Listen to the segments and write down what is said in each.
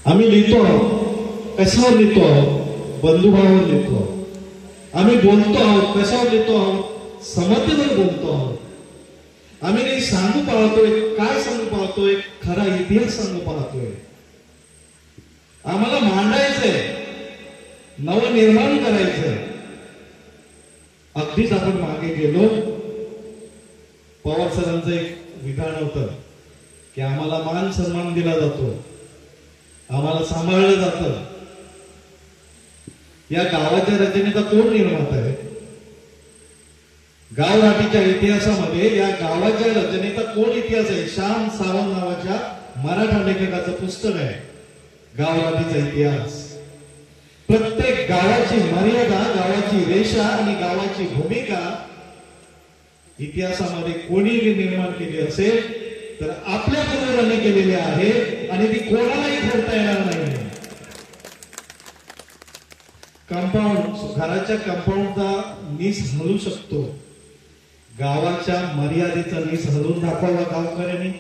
आम्ही लिहितो आहोत, कशावर लिहितो आहोत? बंधुभावावर लिहितो आहोत. आम्ही बोलतो आहोत, कशावर लिहितो आहोत? समतेवर बोलतो आहोत. आम्ही काही सांगू पाहतोय, काय सांगू पाहतोय? खरा इतिहास सांगू पाहतोय. आम्हाला मांडायचंय, नवनिर्माण करायचंय. अगदीच आपण मागे गेलो, पवार सरांचं एक विधान होतं की आम्हाला मान सन्मान दिला जातो, आम्हाला सांभाळलं जातं. या गावाच्या रचनेचा कोण निर्माता आहे? गावराटीच्या इतिहासामध्ये या गावाच्या रचनेचा कोण इतिहास आहे? श्याम सावंत नावाच्या मराठा लेखकाचं पुस्तक आहे गावराटीचा इतिहास. प्रत्येक गावाची मर्यादा, गावाची रेषा आणि गावाची भूमिका इतिहासामध्ये कोणी निर्माण केली असेल तर आपल्या पूर्वजांनी केलेली आहे आणि ती कोणालाही फोडता येणार नाही. कंपाऊंड, घराच्या कंपाऊंडचा नीस हलू शकतो, गावाच्या मर्यादेचा नीस हलवून दाखवावा गावकऱ्यांनी.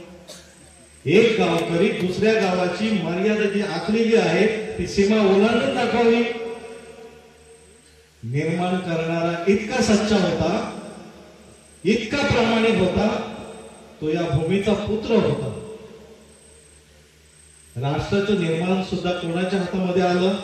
एक गावकरी दुसऱ्या गावाची मर्यादा जी आखलेली आहे ती सीमा ओलांडून दाखवावी. निर्माण करणारा इतका सच्चा होता, इतका प्रामाणिक होता, तो या भूमीचा पुत्र होता. राष्ट्राचं निर्माण सुद्धा कोणाच्या हातामध्ये आलं?